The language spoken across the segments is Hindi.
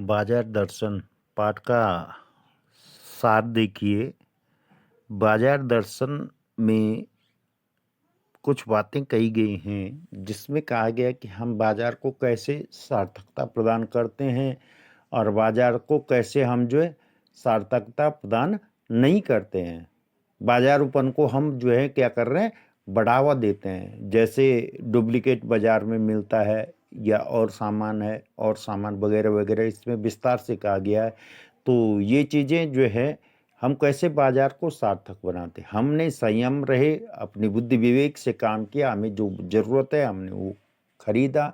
बाजार दर्शन पाठ का सार देखिए। बाजार दर्शन में कुछ बातें कही गई हैं जिसमें कहा गया है कि हम बाजार को कैसे सार्थकता प्रदान करते हैं और बाजार को कैसे हम जो है सार्थकता प्रदान नहीं करते हैं। बाजारूपन को हम जो है क्या कर रहे हैं, बढ़ावा देते हैं। जैसे डुप्लीकेट बाजार में मिलता है या और सामान है और सामान वगैरह वगैरह, इसमें विस्तार से कहा गया है। तो ये चीज़ें जो है हम कैसे बाजार को सार्थक बनाते, हमने संयम रहे, अपनी बुद्धि विवेक से काम किया, हमें जो ज़रूरत है हमने वो खरीदा।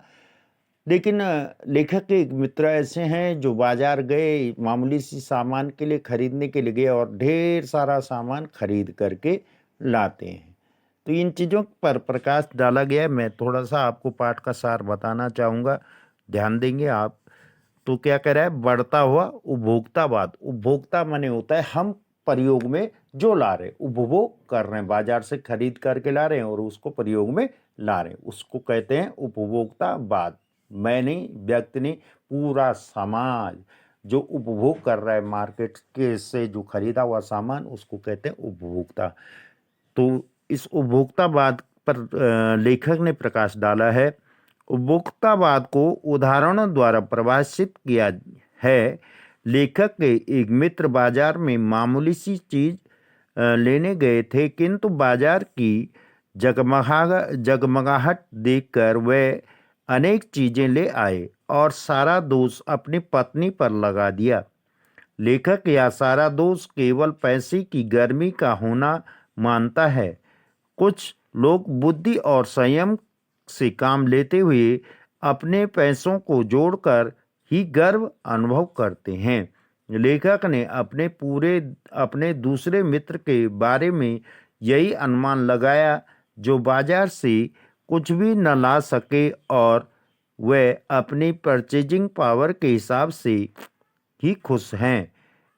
लेकिन लेखक के एक मित्र ऐसे हैं जो बाजार गए, मामूली सी सामान के लिए खरीदने के लिए गए और ढेर सारा सामान खरीद करके लाते हैं। तो इन चीज़ों पर प्रकाश डाला गया है। मैं थोड़ा सा आपको पाठ का सार बताना चाहूँगा, ध्यान देंगे आप। तो क्या कह रहा है, बढ़ता हुआ उपभोक्तावाद। उपभोक्ता माने होता है हम प्रयोग में जो ला रहे, उपभोग कर रहे हैं, बाजार से खरीद करके ला रहे हैं और उसको प्रयोग में ला रहे हैं, उसको कहते हैं उपभोक्तावाद। मैं नहीं, व्यक्ति नहीं, पूरा समाज जो उपभोग कर रहा है मार्केट के से जो खरीदा हुआ सामान, उसको कहते हैं उपभोक्ता। तो इस उपभोक्तावाद पर लेखक ने प्रकाश डाला है। उपभोक्तावाद को उदाहरणों द्वारा परिभाषित किया है। लेखक के एक मित्र बाजार में मामूली सी चीज लेने गए थे, किंतु बाजार की जगमगाहट देखकर वे अनेक चीजें ले आए और सारा दोष अपनी पत्नी पर लगा दिया। लेखक यह सारा दोष केवल पैसे की गर्मी का होना मानता है। कुछ लोग बुद्धि और संयम से काम लेते हुए अपने पैसों को जोड़कर ही गर्व अनुभव करते हैं। लेखक ने अपने दूसरे मित्र के बारे में यही अनुमान लगाया, जो बाजार से कुछ भी न ला सके और वे अपनी परचेजिंग पावर के हिसाब से ही खुश हैं।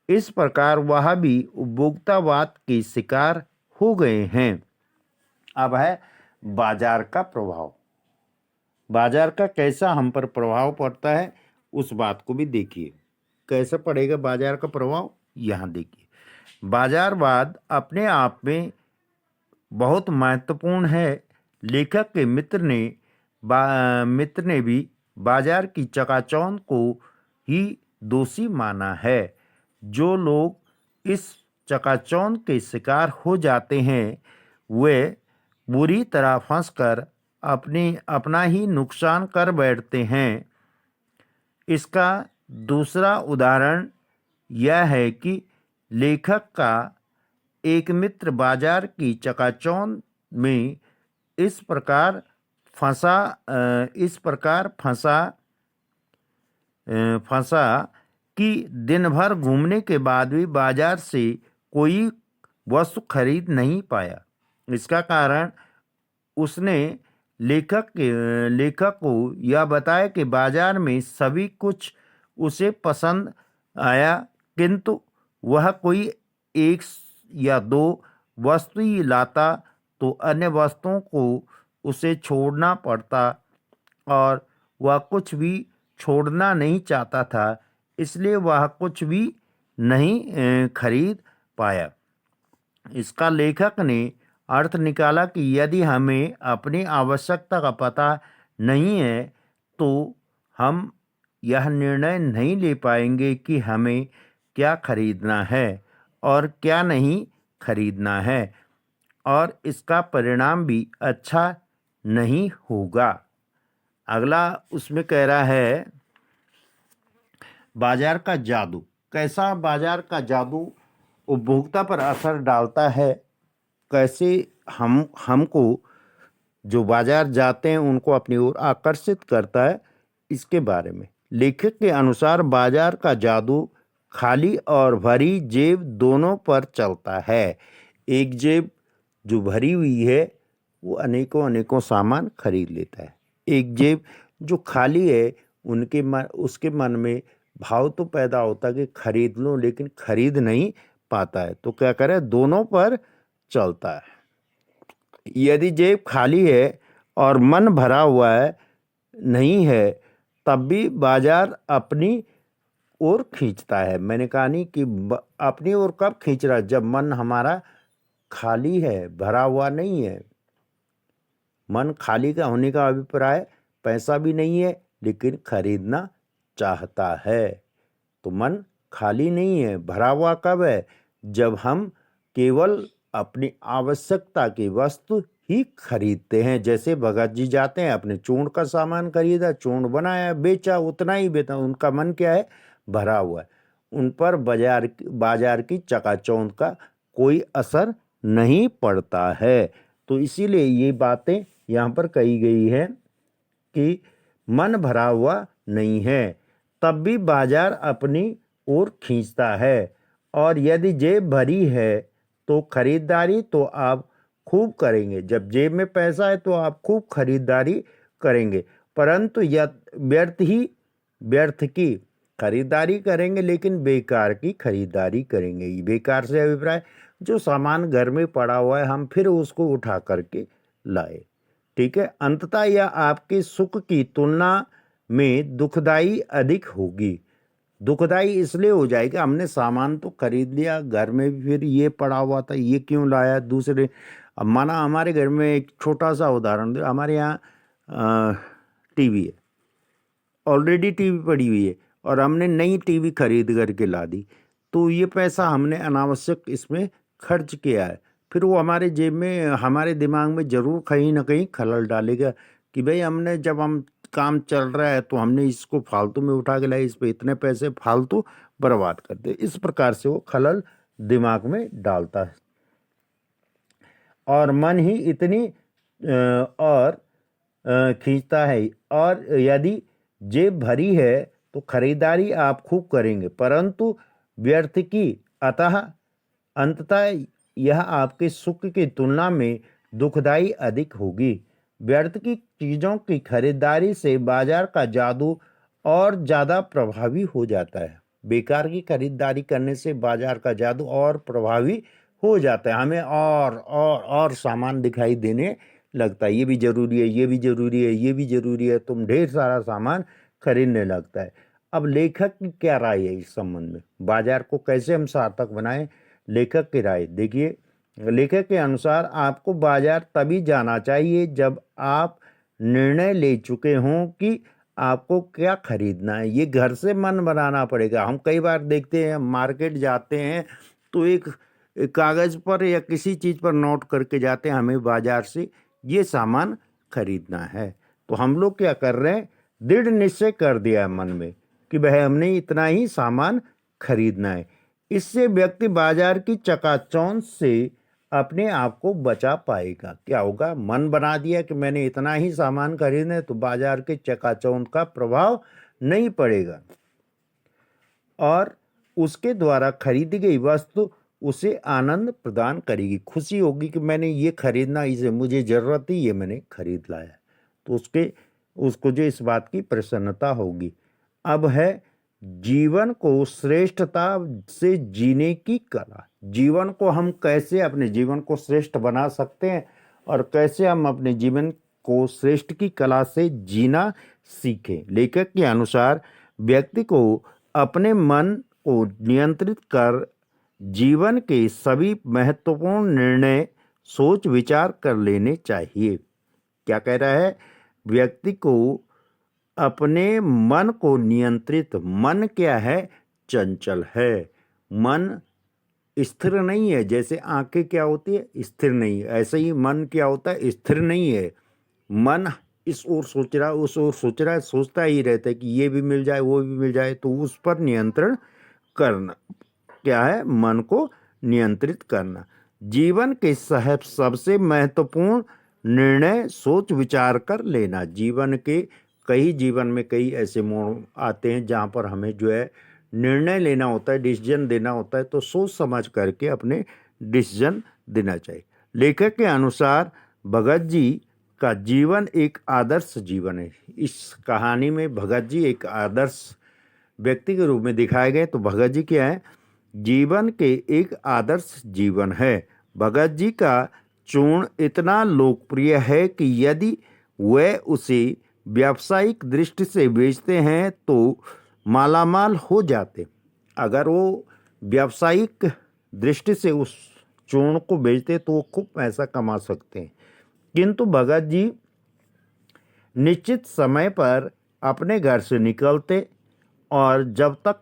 इस प्रकार वह भी उपभोक्तावाद के शिकार हो गए हैं। अब है बाजार का प्रभाव। बाजार का कैसा हम पर प्रभाव पड़ता है उस बात को भी देखिए। कैसे पड़ेगा बाजार का प्रभाव, यहाँ देखिए। बाजारवाद अपने आप में बहुत महत्वपूर्ण है। लेखक के मित्र ने भी बाजार की चकाचौंध को ही दोषी माना है। जो लोग इस चकाचौंध के शिकार हो जाते हैं वे बुरी तरह फंसकर अपना ही नुकसान कर बैठते हैं। इसका दूसरा उदाहरण यह है कि लेखक का एक मित्र बाजार की चकाचौंध में इस प्रकार फंसा कि दिन भर घूमने के बाद भी बाजार से कोई वस्तु खरीद नहीं पाया। इसका कारण उसने लेखक को यह बताया कि बाजार में सभी कुछ उसे पसंद आया, किंतु वह कोई एक या दो वस्तु ही लाता तो अन्य वस्तुओं को उसे छोड़ना पड़ता और वह कुछ भी छोड़ना नहीं चाहता था, इसलिए वह कुछ भी नहीं खरीद पाया। इसका लेखक ने अर्थ निकाला कि यदि हमें अपनी आवश्यकता का पता नहीं है तो हम यह निर्णय नहीं ले पाएंगे कि हमें क्या खरीदना है और क्या नहीं खरीदना है, और इसका परिणाम भी अच्छा नहीं होगा। अगला उसमें कह रहा है बाजार का जादू। कैसा बाजार का जादू उपभोक्ता पर असर डालता है, कैसे हमको जो बाजार जाते हैं उनको अपनी ओर आकर्षित करता है, इसके बारे में। लेखक के अनुसार बाजार का जादू खाली और भरी जेब दोनों पर चलता है। एक जेब जो भरी हुई है वो अनेकों सामान खरीद लेता है। एक जेब जो खाली है उसके मन में भाव तो पैदा होता है कि खरीद लूं, लेकिन खरीद नहीं पाता है। तो क्या करे, दोनों पर चलता है। यदि जेब खाली है और मन भरा हुआ है नहीं है, तब भी बाजार अपनी ओर खींचता है। मैंने कहा नहीं कि अपनी ओर कब खींच रहा है, जब मन हमारा खाली है, भरा हुआ नहीं है। मन खाली का होने का अभिप्राय पैसा भी नहीं है लेकिन खरीदना चाहता है। तो मन खाली नहीं है, भरा हुआ कब है, जब हम केवल अपनी आवश्यकता की वस्तु ही खरीदते हैं। जैसे भगत जी जाते हैं, अपने चूर्ण का सामान खरीदा, चूर्ण बनाया, बेचा, उतना ही बेचा, उनका मन क्या है, भरा हुआ है। उन पर बाजार की चकाचौंध का कोई असर नहीं पड़ता है। तो इसीलिए ये बातें यहाँ पर कही गई है कि मन भरा हुआ नहीं है तब भी बाजार अपनी ओर खींचता है, और यदि जेब भरी है तो खरीदारी तो आप खूब करेंगे। जब जेब में पैसा है तो आप खूब खरीदारी करेंगे, परंतु व्यर्थ की खरीदारी करेंगे, लेकिन बेकार की खरीदारी करेंगे। बेकार से अभिप्राय जो सामान घर में पड़ा हुआ है हम फिर उसको उठा करके लाए। ठीक है। अंततः यह आपके सुख की तुलना में दुखदाई अधिक होगी। दुखदाई इसलिए हो जाएगी, हमने सामान तो खरीद लिया, घर में भी फिर ये पड़ा हुआ था, ये क्यों लाया दूसरे। अब माना हमारे घर में एक छोटा सा उदाहरण दे, हमारे यहाँ टीवी है, ऑलरेडी टीवी पड़ी हुई है और हमने नई टीवी खरीद करके ला दी, तो ये पैसा हमने अनावश्यक इसमें खर्च किया है। फिर वो हमारे जेब में, हमारे दिमाग में जरूर कहीं ना कहीं खलल डालेगा कि भाई हमने, जब हम काम चल रहा है तो हमने इसको फालतू में उठा के लाया, इस पे इतने पैसे फालतू बर्बाद कर दे। इस प्रकार से वो खलल दिमाग में डालता है और मन ही इतनी और खींचता है। और यदि जेब भरी है तो खरीदारी आप खूब करेंगे, परंतु व्यर्थ की, अतः अंततः यह आपके सुख की तुलना में दुखदाई अधिक होगी। व्यर्थ की चीज़ों की खरीदारी से बाजार का जादू और ज़्यादा प्रभावी हो जाता है। बेकार की खरीदारी करने से बाजार का जादू और प्रभावी हो जाता है। हमें और सामान दिखाई देने लगता है, ये भी जरूरी है, ये भी जरूरी है, ये भी जरूरी है, तुम ढेर सारा सामान खरीदने लगता है। अब लेखक की क्या राय है इस संबंध में, बाजार को कैसे हम सार्थक बनाएं? लेखक की राय देखिए। लेखक के अनुसार आपको बाजार तभी जाना चाहिए जब आप निर्णय ले चुके हों कि आपको क्या खरीदना है। ये घर से मन बनाना पड़ेगा। हम कई बार देखते हैं, मार्केट जाते हैं तो एक कागज़ पर या किसी चीज़ पर नोट करके जाते हैं, हमें बाजार से ये सामान खरीदना है। तो हम लोग क्या कर रहे हैं, दृढ़ निश्चय कर दिया है मन में कि भाई हमने इतना ही सामान खरीदना है। इससे व्यक्ति बाजार की चकाचौंध से अपने आप को बचा पाएगा। क्या होगा, मन बना दिया कि मैंने इतना ही सामान खरीदना है तो बाजार के चकाचौंध का प्रभाव नहीं पड़ेगा और उसके द्वारा खरीदी गई वस्तु उसे आनंद प्रदान करेगी। खुशी होगी कि मैंने ये खरीदना, इसे मुझे ज़रूरत थी, ये मैंने खरीद लाया। तो उसको जो इस बात की प्रसन्नता होगी। अब है जीवन को श्रेष्ठता से जीने की कला। जीवन को हम कैसे, अपने जीवन को श्रेष्ठ बना सकते हैं और कैसे हम अपने जीवन को श्रेष्ठ की कला से जीना सीखें। लेखक के अनुसार व्यक्ति को अपने मन को नियंत्रित कर जीवन के सभी महत्वपूर्ण निर्णय सोच विचार कर लेने चाहिए। क्या कह रहा है, व्यक्ति को अपने मन को नियंत्रित, मन क्या है, चंचल है। मन स्थिर नहीं है। जैसे आंखें क्या होती है, स्थिर नहीं है, ऐसे ही मन क्या होता है, स्थिर नहीं है। मन इस ओर सोच रहा है, उस ओर सोच रहा है, सोचता ही रहता है कि ये भी मिल जाए, वो भी मिल जाए। तो उस पर नियंत्रण करना क्या है, मन को नियंत्रित करना। जीवन के सबसे महत्वपूर्ण निर्णय सोच विचार कर लेना। जीवन में कई ऐसे मोड़ आते हैं जहाँ पर हमें जो है निर्णय लेना होता है, डिसीजन देना होता है, तो सोच समझ करके अपने डिसीजन देना चाहिए। लेखक के अनुसार भगत जी का जीवन एक आदर्श जीवन है। इस कहानी में भगत जी एक आदर्श व्यक्ति के रूप में दिखाए गए। तो भगत जी क्या है, जीवन के एक आदर्श जीवन है। भगत जी का चूर्ण इतना लोकप्रिय है कि यदि वे उसे व्यावसायिक दृष्टि से बेचते हैं तो मालामाल हो जाते। अगर वो व्यावसायिक दृष्टि से उस चूर्ण को बेचते तो वो खूब पैसा कमा सकते हैं। किंतु भगत जी निश्चित समय पर अपने घर से निकलते और जब तक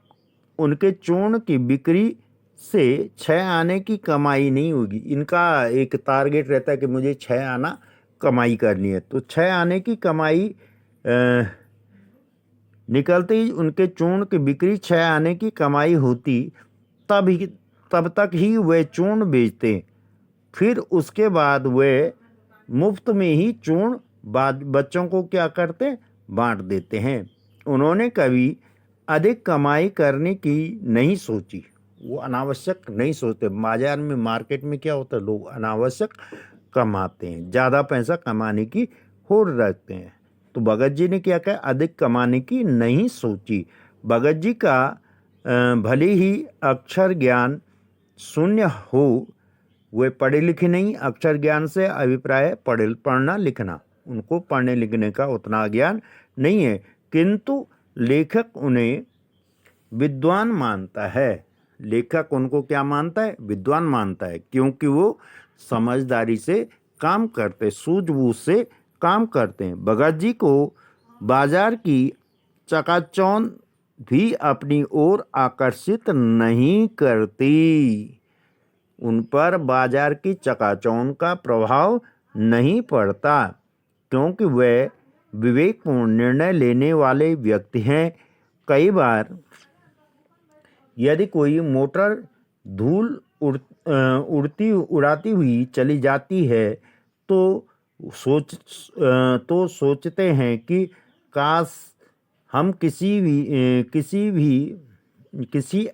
उनके चूर्ण की बिक्री से 6 आने की कमाई नहीं होगी, इनका एक टारगेट रहता है कि मुझे 6 आना कमाई करनी है, तो 6 आने की कमाई निकलते ही उनके चूर्ण की बिक्री 6 आने की कमाई होती, तब तक ही वे चूर्ण बेचते। फिर उसके बाद वे मुफ्त में ही चूर्ण बच्चों को क्या करते, बांट देते हैं। उन्होंने कभी अधिक कमाई करने की नहीं सोची, वो अनावश्यक नहीं सोचते। बाजार में, मार्केट में क्या होता है, लोग अनावश्यक कमाते हैं, ज़्यादा पैसा कमाने की होड़ रखते हैं। तो भगत जी ने क्या कहा, अधिक कमाने की नहीं सोची। भगत जी का भले ही अक्षर ज्ञान शून्य हो, वे पढ़े लिखे नहीं। अक्षर ज्ञान से अभिप्राय पढ़ना लिखना, उनको पढ़ने लिखने का उतना ज्ञान नहीं है, किंतु लेखक उन्हें विद्वान मानता है। लेखक उनको क्या मानता है, विद्वान मानता है, क्योंकि वो समझदारी से काम करते, सूझबूझ से काम करते हैं। भगत जी को बाजार की चकाचौंध भी अपनी ओर आकर्षित नहीं करती। उन पर बाजार की चकाचौंध का प्रभाव नहीं पड़ता, क्योंकि वे विवेकपूर्ण निर्णय लेने वाले व्यक्ति हैं। कई बार यदि कोई मोटर धूल उड़ाती हुई चली जाती है तो सोचते हैं कि काश हम किसी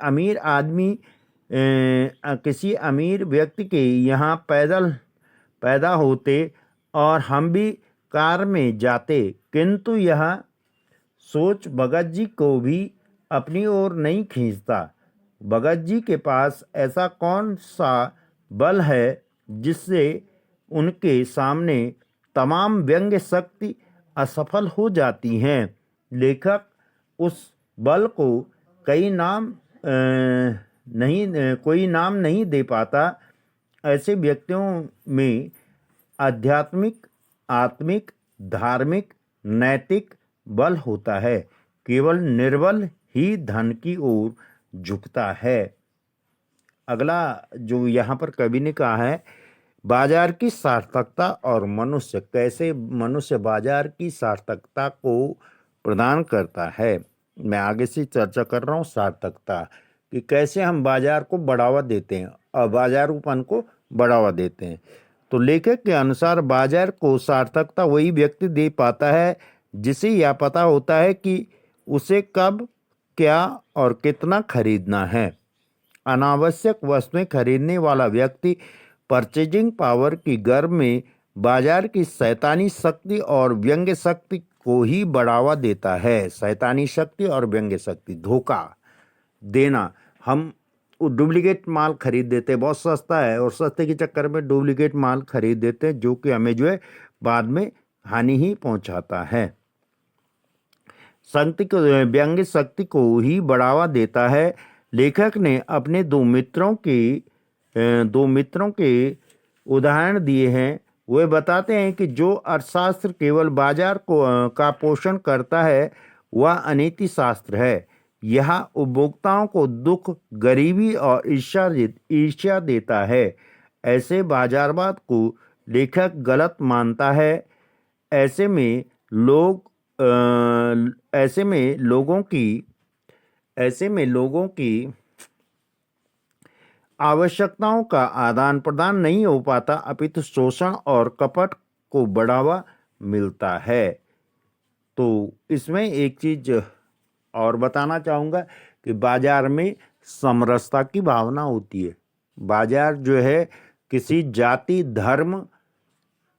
अमीर आदमी किसी अमीर व्यक्ति के यहाँ पैदा होते और हम भी कार में जाते। किंतु यह सोच भगत जी को भी अपनी ओर नहीं खींचता। भगत जी के पास ऐसा कौन सा बल है जिससे उनके सामने तमाम व्यंग्य शक्ति असफल हो जाती हैं। लेखक उस बल को कोई नाम नहीं दे पाता। ऐसे व्यक्तियों में आध्यात्मिक, आत्मिक, धार्मिक, नैतिक बल होता है। केवल निर्बल ही धन की ओर झुकता है। अगला जो यहाँ पर कवि ने कहा है, बाजार की सार्थकता और मनुष्य, कैसे मनुष्य बाजार की सार्थकता को प्रदान करता है। मैं आगे से चर्चा कर रहा हूँ सार्थकता, कि कैसे हम बाजार को बढ़ावा देते हैं और बाजारूपन को बढ़ावा देते हैं। तो लेखक के अनुसार बाजार को सार्थकता वही व्यक्ति दे पाता है जिसे यह पता होता है कि उसे कब, क्या और कितना खरीदना है। अनावश्यक वस्तुएं खरीदने वाला व्यक्ति परचेजिंग पावर की गर्व में बाजार की शैतानी शक्ति और व्यंग्य शक्ति को ही बढ़ावा देता है। शैतानी शक्ति और व्यंग्य शक्ति, धोखा देना। हम डुप्लीकेट माल खरीद देते हैं, बहुत सस्ता है, और सस्ते के चक्कर में डुप्लीकेट माल खरीद देते हैं, जो कि हमें जो है बाद में हानि ही पहुंचाता है। शक्ति को, व्यंग्य शक्ति को ही बढ़ावा देता है। लेखक ने अपने दो मित्रों के उदाहरण दिए हैं। वे बताते हैं कि जो अर्थशास्त्र केवल बाजार का पोषण करता है वह अनीति शास्त्र है। यह उपभोक्ताओं को दुख, गरीबी और ईर्ष्या देता है। ऐसे बाजारवाद को लेखक गलत मानता है। ऐसे में लोगों की आवश्यकताओं का आदान प्रदान नहीं हो पाता, अपितु शोषण और कपट को बढ़ावा मिलता है। तो इसमें एक चीज और बताना चाहूँगा कि बाजार में समरसता की भावना होती है। बाजार जो है किसी जाति, धर्म,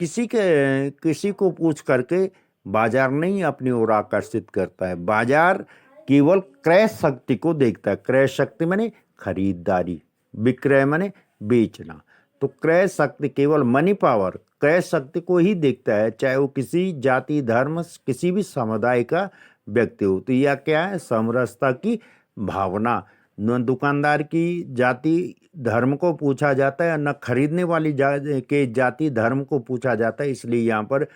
किसी को पूछ करके बाजार नहीं अपनी ओर आकर्षित करता है। बाजार केवल क्रय शक्ति को देखता है। क्रय शक्ति माने खरीदारी, विक्रय माने बेचना। तो क्रय शक्ति, केवल मनी पावर, क्रय शक्ति को ही देखता है, चाहे वो किसी जाति, धर्म, किसी भी समुदाय का व्यक्ति हो। तो यह क्या है? समरसता की भावना। न दुकानदार की जाति धर्म को पूछा जाता है, न खरीदने वाली के जाति धर्म को पूछा जाता है। इसलिए यहाँ पर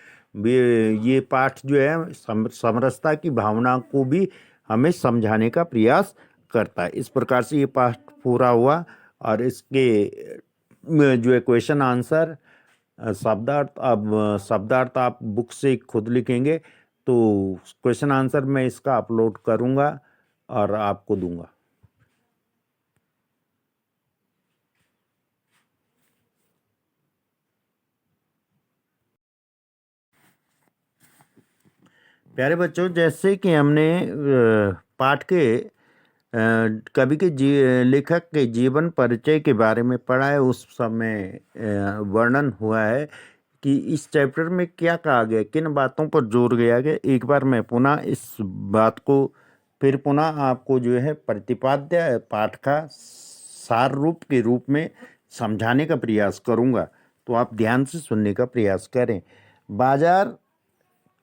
ये पाठ जो है समरसता की भावना को भी हमें समझाने का प्रयास करता है। इस प्रकार से ये पाठ पूरा हुआ। और इसके जो है क्वेश्चन आंसर, शब्दार्थ आप बुक से खुद लिखेंगे। तो क्वेश्चन आंसर मैं इसका अपलोड करूंगा और आपको दूंगा। प्यारे बच्चों, जैसे कि हमने पाठ के कवि के लेखक के जीवन परिचय के बारे में पढ़ा है, उस समय वर्णन हुआ है कि इस चैप्टर में क्या कहा गया, किन बातों पर जोर दिया गया। एक बार मैं पुनः इस बात को फिर पुनः आपको जो है प्रतिपाद्य पाठ का सार रूप के रूप में समझाने का प्रयास करूंगा। तो आप ध्यान से सुनने का प्रयास करें। बाजार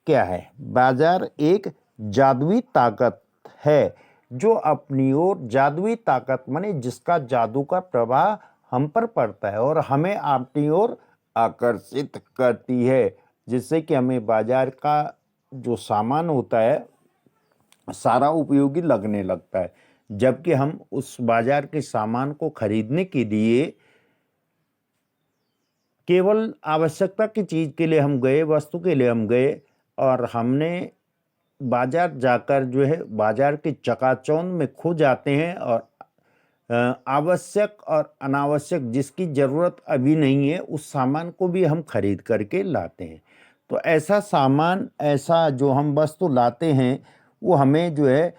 क्या है? बाजार एक जादुई ताकत है जो अपनी ओर जादुई ताकत माने जिसका जादू का प्रभाव हम पर पड़ता है और हमें अपनी ओर आकर्षित करती है, जिससे कि हमें बाजार का जो सामान होता है सारा उपयोगी लगने लगता है। जबकि हम उस बाजार के सामान को खरीदने के लिए केवल आवश्यकता की चीज के लिए हम गए, वस्तु के लिए हम गए और हमने बाजार जाकर जो है बाजार के चकाचौंध में खो जाते हैं और आवश्यक और अनावश्यक जिसकी ज़रूरत अभी नहीं है उस सामान को भी हम खरीद करके लाते हैं। तो ऐसा सामान, ऐसा जो हम वस्तु लाते हैं वो हमें जो है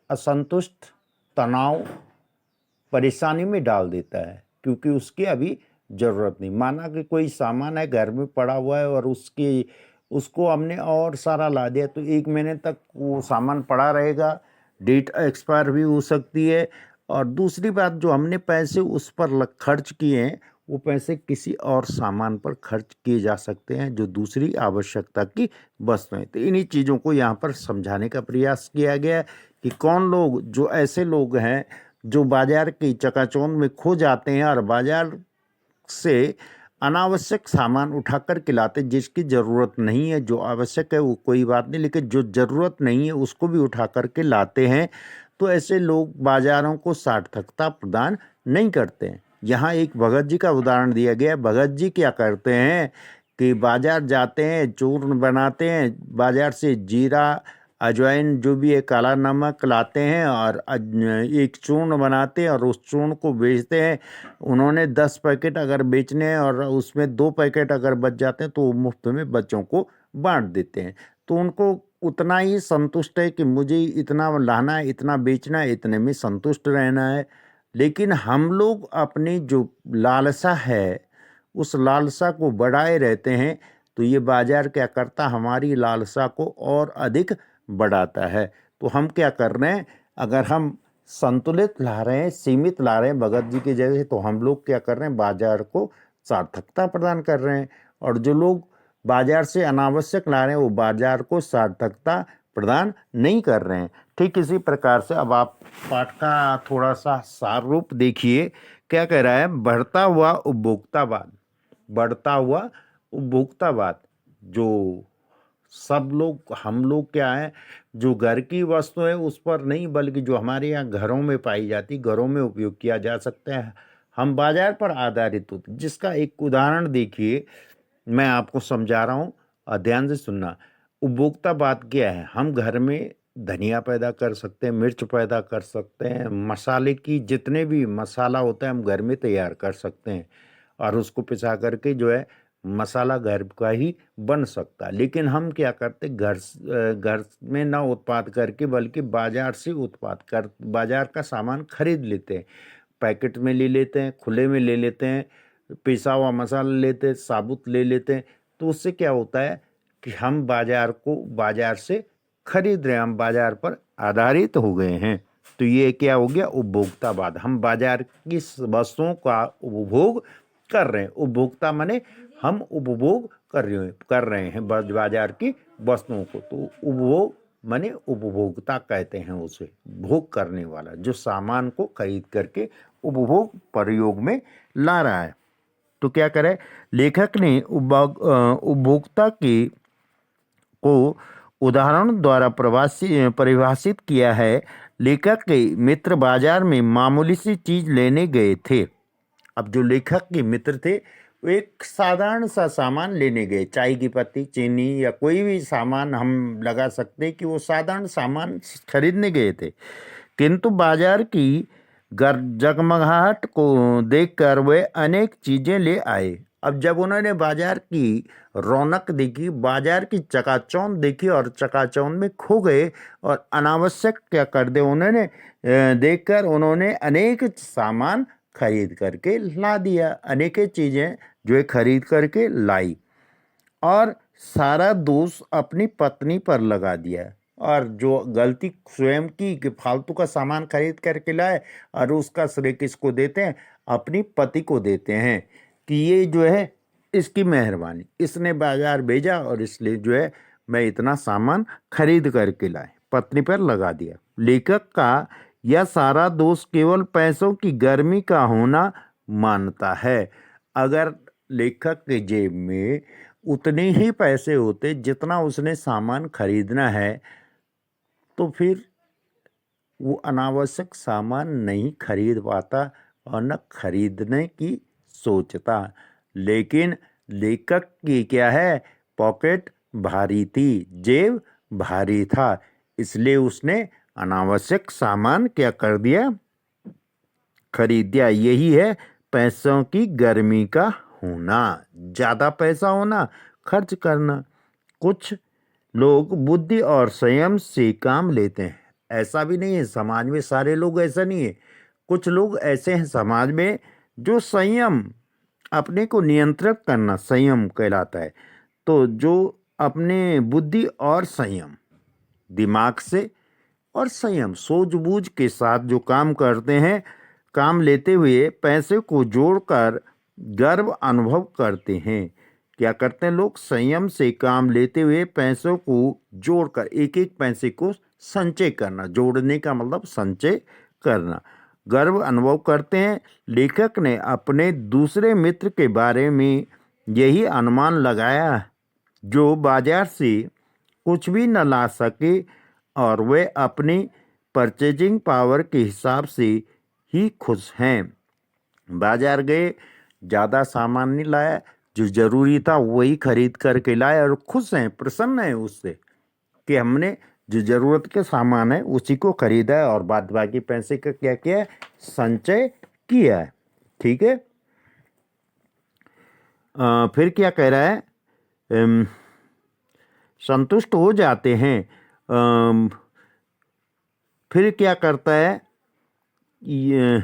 असंतुष्ट, तनाव, परेशानी में डाल देता है, क्योंकि उसकी अभी ज़रूरत नहीं। माना कि कोई सामान है घर में पड़ा हुआ है और उसको हमने और सारा ला दिया, तो 1 महीने तक वो सामान पड़ा रहेगा, डेट एक्सपायर भी हो सकती है। और दूसरी बात, जो हमने पैसे उस पर खर्च किए हैं वो पैसे किसी और सामान पर खर्च किए जा सकते हैं जो दूसरी आवश्यकता की वस्तुएं। तो इन्हीं चीज़ों को यहाँ पर समझाने का प्रयास किया गया है कि कौन लोग, जो ऐसे लोग हैं जो बाजार की चकाचौंध में खो जाते हैं और बाजार से अनावश्यक सामान उठा कर के लाते, जिसकी ज़रूरत नहीं है। जो आवश्यक है वो कोई बात नहीं, लेकिन जो ज़रूरत नहीं है उसको भी उठा कर के लाते हैं। तो ऐसे लोग बाजारों को सार्थकता प्रदान नहीं करते हैं। यहाँ एक भगत जी का उदाहरण दिया गया है। भगत जी क्या करते हैं कि बाजार जाते हैं, चूर्ण बनाते हैं, बाजार से जीरा, अजवाइन, जो भी है काला नमक लाते हैं और एक चूर्ण बनाते हैं और उस चूर्ण को बेचते हैं। उन्होंने 10 पैकेट अगर बेचने हैं और उसमें 2 पैकेट अगर बच जाते हैं तो वो मुफ्त में बच्चों को बांट देते हैं। तो उनको उतना ही संतुष्ट है कि मुझे इतना लाना है, इतना बेचना है, इतने में संतुष्ट रहना है। लेकिन हम लोग अपनी जो लालसा है उस लालसा को बढ़ाए रहते हैं। तो ये बाजार क्या करता, हमारी लालसा को और अधिक बढ़ाता है। तो हम क्या कर रहे हैं, अगर हम संतुलित ला रहे हैं, सीमित ला रहे हैं भगत जी के जैसे, तो हम लोग क्या कर रहे हैं, बाजार को सार्थकता प्रदान कर रहे हैं। और जो लोग बाजार से अनावश्यक ला रहे हैं वो बाजार को सार्थकता प्रदान नहीं कर रहे हैं। ठीक इसी प्रकार से अब आप पाठ का थोड़ा सा सार रूप देखिए। क्या कह रहा है? बढ़ता हुआ उपभोक्तावाद। बढ़ता हुआ उपभोक्तावाद, जो सब लोग, हम लोग क्या है, जो घर की वस्तु है उस पर नहीं, बल्कि जो हमारे यहाँ घरों में पाई जाती, घरों में उपयोग किया जा सकता है, हम बाजार पर आधारित होते। जिसका एक उदाहरण देखिए, मैं आपको समझा रहा हूँ और ध्यान से सुनना। उपभोक्तावाद क्या है? हम घर में धनिया पैदा कर सकते हैं, मिर्च पैदा कर सकते हैं, मसाले की जितने भी मसाला होता है हम घर में तैयार कर सकते हैं और उसको पिसा करके जो है मसाला घर का ही बन सकता है। लेकिन हम क्या करते, घर में ना उत्पाद करके बल्कि बाजार से बाजार का सामान खरीद लेते हैं। पैकेट में ले लेते हैं, खुले में ले लेते हैं, पिसा हुआ मसाला लेते हैं, साबुत ले लेते हैं। तो उससे क्या होता है कि हम बाजार से खरीद रहे हैं, हम बाजार पर आधारित हो गए हैं। तो ये क्या हो गया? उपभोक्तावाद। हम बाजार की वस्तुओं का उपभोग कर रहे हैं। उपभोक्ता माने हम उपभोग कर रहे हैं बाजार की वस्तुओं को। तो उपभोग माने उपभोक्ता कहते हैं उसे, भोग करने वाला, जो सामान को खरीद करके उपभोग प्रयोग में ला रहा है। तो क्या करे, लेखक ने उपभोक्ता की को उदाहरण द्वारा परिभाषित किया है। लेखक के मित्र बाजार में मामूली सी चीज लेने गए थे। अब जो लेखक के मित्र थे वो एक साधारण सा सामान लेने गए, चाय की पत्ती, चीनी या कोई भी सामान हम लगा सकते हैं कि वो साधारण सामान खरीदने गए थे। किंतु बाजार की जगमगाहट को देखकर वे अनेक चीजें ले आए। अब जब उन्होंने बाजार की रौनक देखी, बाजार की चकाचौंध देखी और चकाचौंध में खो गए और अनावश्यक क्या कर दे उन्होंने देखकर उन्होंने अनेक सामान खरीद करके ला दिया, अनेक चीजें जो है खरीद करके लाई और सारा दोष अपनी पत्नी पर लगा दिया। और जो गलती स्वयं की कि फालतू का सामान खरीद करके लाए, और उसका श्रेय किसको देते हैं, अपनी पति को देते हैं कि ये जो है इसकी मेहरबानी, इसने बाजार भेजा और इसलिए जो है मैं इतना सामान खरीद करके लाए, पत्नी पर लगा दिया। लेखक का यह सारा दोष केवल पैसों की गर्मी का होना मानता है। अगर लेखक के जेब में उतने ही पैसे होते जितना उसने सामान खरीदना है, तो फिर वो अनावश्यक सामान नहीं खरीद पाता और न खरीदने की सोचता। लेकिन लेखक की क्या है, पॉकेट भारी थी, जेब भारी था, इसलिए उसने अनावश्यक सामान क्या कर दिया, खरीद दिया। यही है पैसों की गर्मी का होना, ज़्यादा पैसा होना, खर्च करना। कुछ लोग बुद्धि और संयम से काम लेते हैं। ऐसा भी नहीं है समाज में सारे लोग ऐसा नहीं है, कुछ लोग ऐसे हैं समाज में जो संयम, अपने को नियंत्रित करना संयम कहलाता है। तो जो अपने बुद्धि और संयम, दिमाग से और संयम सूझबूझ के साथ जो काम करते हैं, काम लेते हुए पैसे को जोड़कर गर्व अनुभव करते हैं। क्या करते हैं लोग, संयम से काम लेते हुए पैसों को जोड़कर एक एक पैसे को संचय करना, जोड़ने का मतलब संचय करना, गर्व अनुभव करते हैं। लेखक ने अपने दूसरे मित्र के बारे में यही अनुमान लगाया, जो बाजार से कुछ भी न ला सके और वे अपनी परचेजिंग पावर के हिसाब से ही खुश हैं। बाजार गए, ज़्यादा सामान नहीं लाया, जो ज़रूरी था वही खरीद करके लाए और खुश हैं, प्रसन्न हैं उससे कि हमने जो ज़रूरत के सामान है उसी को खरीदा है और बाद बाकी पैसे का क्या किया है, संचय किया है। ठीक है। फिर क्या कह रहा है, संतुष्ट हो जाते हैं। फिर क्या करता है, ये